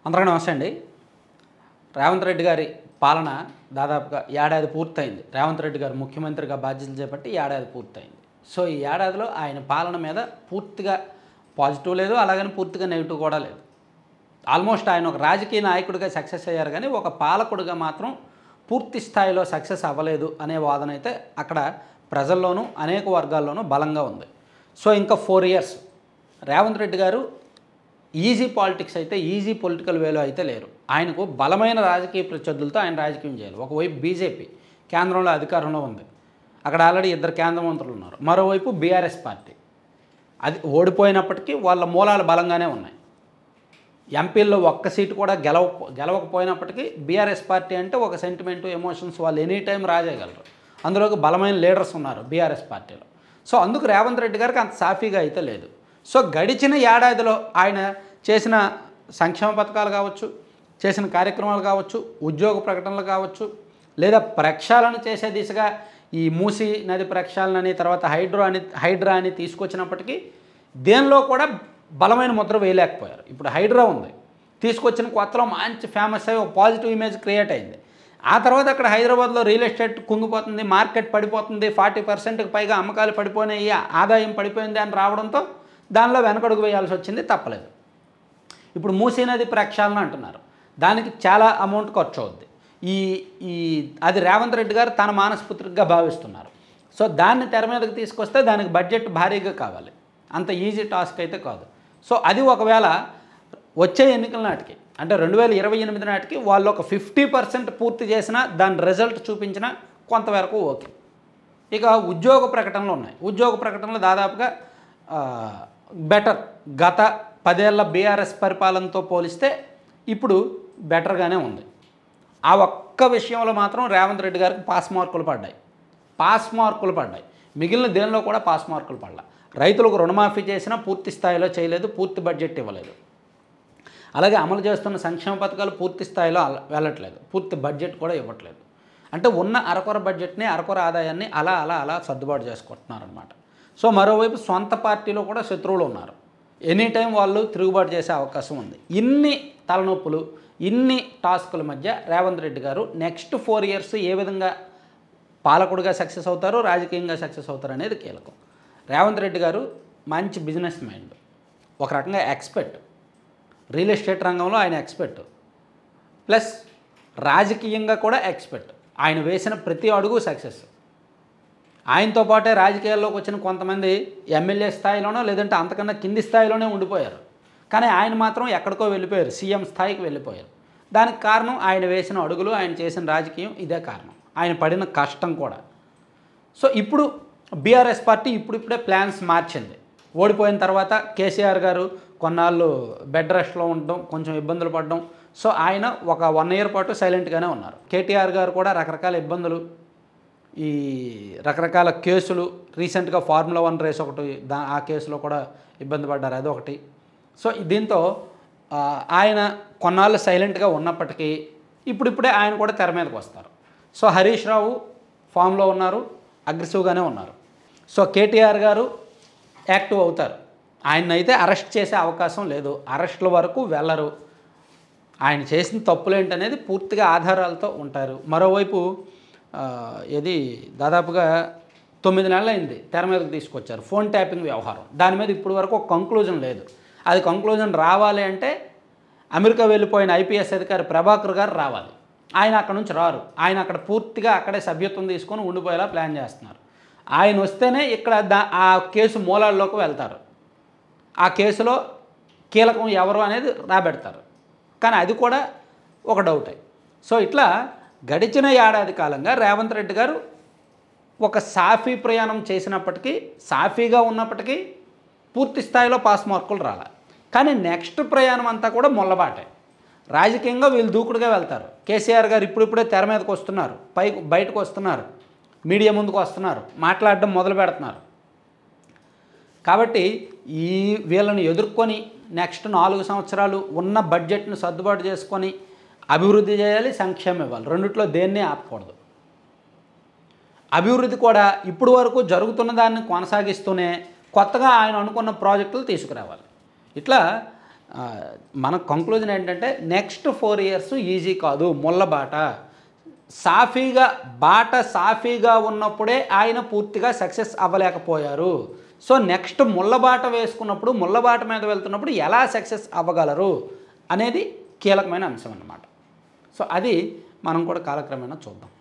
అందరికీ నమస్తే అండి. రేవంత్ రెడ్డి గారి పాలన దాదాపుగా ఏడాది పూర్తయింది. రేవంత్ రెడ్డి గారు ముఖ్యమంత్రిగా బాధ్యతలు చేపట్టి ఏడాది పూర్తయింది. సో ఈ ఏడాదిలో ఆయన పాలన మీద పూర్తిగా పాజిటివ్ లేదు, అలాగని పూర్తిగా నెగిటివ్ కూడా లేదు. ఆల్మోస్ట్ ఆయన ఒక రాజకీయ నాయకుడిగా సక్సెస్ అయ్యారు, కానీ ఒక పాలకుడిగా మాత్రం పూర్తి స్థాయిలో సక్సెస్ అవ్వలేదు అనే వాదన అయితే అక్కడ ప్రజల్లోనూ అనేక వర్గాల్లోనూ బలంగా ఉంది. సో ఇంకా 4 years రేవంత్ రెడ్డి గారు ఈజీ పాలిటిక్స్ అయితే ఈజీ పొలిటికల్ వేలో అయితే లేరు. ఆయనకు బలమైన రాజకీయ ప్రత్యర్థులతో ఆయన రాజకీయం చేయాలి. ఒకవైపు బీజేపీ కేంద్రంలో అధికారంలో ఉంది, అక్కడ ఆల్రెడీ 2 కేంద్ర మంత్రులు ఉన్నారు. మరోవైపు బీఆర్ఎస్ పార్టీ అది ఓడిపోయినప్పటికీ వాళ్ళ మూలాలు బలంగానే ఉన్నాయి. ఎంపీల్లో ఒక్క సీటు కూడా గెలవకపోయినప్పటికీ బీఆర్ఎస్ పార్టీ అంటే ఒక సెంటిమెంటు ఎమోషన్స్, వాళ్ళు ఎనీ టైం రాజేయగలరు. అందులోకి బలమైన లీడర్స్ ఉన్నారు బీఆర్ఎస్ పార్టీలో. సో అందుకు రేవంత్ రెడ్డి గారికి అంత సాఫీగా అయితే లేదు. సో గడిచిన ఏడాదిలో ఆయన చేసిన సంక్షేమ పథకాలు కావచ్చు, చేసిన కార్యక్రమాలు కావచ్చు, ఉద్యోగ ప్రకటనలు కావచ్చు, లేదా ప్రక్షాళన చేసే దిశగా ఈ మూసీ నది ప్రక్షాళనని, తర్వాత హైడ్రా అని తీసుకొచ్చినప్పటికీ దేనిలో కూడా బలమైన ముద్ర వేయలేకపోయారు. ఇప్పుడు హైడ్రా ఉంది, తీసుకొచ్చిన కొత్తలో మంచి ఫేమస్ అయ్యి ఒక పాజిటివ్ ఇమేజ్ క్రియేట్ అయింది. ఆ తర్వాత అక్కడ హైదరాబాద్లో రియల్ ఎస్టేట్ కుంగిపోతుంది, మార్కెట్ పడిపోతుంది, 40%కి పైగా అమ్మకాలు పడిపోయినాయి, ఆదాయం పడిపోయింది అని రావడంతో దానిలో వెనకడుగు వేయాల్సి వచ్చింది, తప్పలేదు. ఇప్పుడు మూసీ నది ప్రక్షాళన అంటున్నారు, దానికి చాలా అమౌంట్ ఖర్చు అవుద్ది. అది రేవంత్ రెడ్డి గారు తన మానస్పుత్రికగా భావిస్తున్నారు. సో దాన్ని తెర మీదకి తీసుకొస్తే దానికి బడ్జెట్ భారీగా కావాలి, అంత ఈజీ టాస్క్ అయితే కాదు. సో అది ఒకవేళ వచ్చే ఎన్నికల నాటికి అంటే 2028 నాటికి వాళ్ళు ఒక 50% పూర్తి చేసినా, దాని రిజల్ట్ చూపించినా కొంతవరకు ఓకే. ఇక ఉద్యోగ ప్రకటనలు ఉన్నాయి. ఉద్యోగ ప్రకటనలు దాదాపుగా బెటర్. గత 10 ఏళ్ల బీఆర్ఎస్ పరిపాలనతో పోలిస్తే ఇప్పుడు బెటర్గానే ఉంది. ఆ ఒక్క విషయంలో మాత్రం రేవంత్ రెడ్డి గారికి పాస్ మార్కులు పడ్డాయి. మిగిలిన దేనిలో కూడా పాస్ మార్కులు పడ్డాయి. రైతులకు రుణమాఫీ చేసినా పూర్తి స్థాయిలో చేయలేదు, పూర్తి బడ్జెట్ ఇవ్వలేదు. అలాగే అమలు చేస్తున్న సంక్షేమ పథకాలు పూర్తి స్థాయిలో వెళ్ళట్లేదు, పూర్తి బడ్జెట్ కూడా ఇవ్వట్లేదు. అంటే ఉన్న అరకొర బడ్జెట్ని, అరకొర ఆదాయాన్ని అలా సర్దుబాటు చేసుకుంటున్నారనమాట. సో మరోవైపు సొంత పార్టీలో కూడా శత్రువులు ఉన్నారు, ఎనీ టైం వాళ్ళు తిరుగుబాటు చేసే అవకాశం ఉంది. ఇన్ని తలనొప్పులు, ఇన్ని టాస్కుల మధ్య రేవంత్ రెడ్డి గారు నెక్స్ట్ 4 years ఏ విధంగా పాలకుడిగా సక్సెస్ అవుతారు, రాజకీయంగా సక్సెస్ అవుతారు అనేది కీలకం. రేవంత్ రెడ్డి గారు మంచి బిజినెస్ మైండ్, ఒక రకంగా ఎక్స్పర్ట్. రియల్ ఎస్టేట్ రంగంలో ఆయన ఎక్స్పర్ట్, ప్లస్ రాజకీయంగా కూడా ఎక్స్పర్ట్. ఆయన వేసిన ప్రతి అడుగు సక్సెస్. ఆయనతో పాటే రాజకీయాల్లోకి వచ్చిన కొంతమంది ఎమ్మెల్యే స్థాయిలోనో లేదంటే అంతకన్నా కింది స్థాయిలోనే ఉండిపోయారు, కానీ ఆయన మాత్రం ఎక్కడికో వెళ్ళిపోయారు, సీఎం స్థాయికి వెళ్ళిపోయారు. దానికి కారణం ఆయన వేసిన అడుగులు, ఆయన చేసిన రాజకీయం, ఇదే కారణం, ఆయన పడిన కష్టం కూడా. సో ఇప్పుడు బీఆర్ఎస్ పార్టీ ఇప్పుడిప్పుడే ప్లాన్స్ మార్చింది. ఓడిపోయిన తర్వాత కేసీఆర్ గారు కొన్నాళ్ళు బెడ్ రెస్ట్లో ఉండడం, కొంచెం ఇబ్బందులు పడడం. సో ఆయన ఒక 1 year పాటు సైలెంట్గానే ఉన్నారు. కేటీఆర్ గారు కూడా రకరకాల ఇబ్బందులు, ఈ రకరకాల కేసులు, రీసెంట్గా Formula 1 రేస్ ఒకటి, ఆ కేసులో కూడా ఇబ్బంది పడ్డారు, అదొకటి. సో దీంతో ఆయన కొన్నాళ్ళు సైలెంట్గా ఉన్నప్పటికీ ఇప్పుడిప్పుడే ఆయన కూడా తెర మీదకి వస్తారు. సో హరీష్ రావు ఫామ్లో ఉన్నారు, అగ్రెసివ్గానే ఉన్నారు. సో కేటీఆర్ గారు యాక్టివ్ అవుతారు. ఆయన్నైతే అరెస్ట్ చేసే అవకాశం లేదు, అరెస్టుల వరకు వెళ్ళరు. ఆయన చేసిన తప్పులేంటనేది పూర్తిగా ఆధారాలతో ఉంటారు. మరోవైపు ఇది దాదాపుగా 9 నెలలు అయింది తెర మీదకి తీసుకొచ్చారు ఫోన్ ట్యాపింగ్ వ్యవహారం. దాని మీద ఇప్పటి వరకు ఒక కంక్లూజన్ లేదు. అది కంక్లూజన్ రావాలి అంటే అమెరికా వెళ్ళిపోయిన ఐపీఎస్ అధికారి ప్రభాకర్ గారు రావాలి. ఆయన అక్కడ నుంచి రారు. ఆయన అక్కడ పూర్తిగా అక్కడే సభ్యత్వం తీసుకొని ఉండిపోయేలా ప్లాన్ చేస్తున్నారు. ఆయన వస్తేనే ఇక్కడ ఆ కేసు మూలాల్లోకి వెళ్తారు, ఆ కేసులో కీలకం ఎవరు అనేది రాబెడతారు. కానీ అది కూడా ఒక డౌటే. సో ఇట్లా గడిచిన ఏడాది కాలంగా రేవంత్ రెడ్డి గారు ఒక సాఫీ ప్రయాణం చేసినప్పటికీ, సాఫీగా ఉన్నప్పటికీ పూర్తి స్థాయిలో పాస్ మార్కులు రాలే. కానీ నెక్స్ట్ ప్రయాణం అంతా కూడా మొల్లబాటే. రాజకీయంగా వీళ్ళు దూకుడుగా వెళ్తారు. కేసీఆర్ గారు ఇప్పుడిప్పుడే తెర మీదకి వస్తున్నారు, బయటకు వస్తున్నారు, మీడియా ముందుకు వస్తున్నారు, మాట్లాడడం మొదలు పెడుతున్నారు. కాబట్టి వీళ్ళని ఎదుర్కొని నెక్స్ట్ 4 సంవత్సరాలు ఉన్న బడ్జెట్ను సర్దుబాటు చేసుకొని అభివృద్ధి చేయాలి, సంక్షేమం ఇవ్వాలి. రెండిట్లో దేన్నే ఆపకూడదు. అభివృద్ధి కూడా ఇప్పుడు వరకు జరుగుతున్న దాన్ని కొనసాగిస్తూనే కొత్తగా ఆయన అనుకున్న ప్రాజెక్టులు తీసుకురావాలి. ఇట్లా మన కంక్లూజన్ ఏంటంటే నెక్స్ట్ 4 ఇయర్స్ ఈజీ కాదు, ముళ్ళబాట. సాఫీగా ఉన్నప్పుడే ఆయన పూర్తిగా సక్సెస్ అవ్వలేకపోయారు. సో నెక్స్ట్ ముళ్ళబాట వేసుకున్నప్పుడు, ముళ్ళబాట మీద వెళ్తున్నప్పుడు ఎలా సక్సెస్ అవ్వగలరు అనేది కీలకమైన అంశం అన్నమాట. సో అది మనం కూడా కాలక్రమేణా చూద్దాం.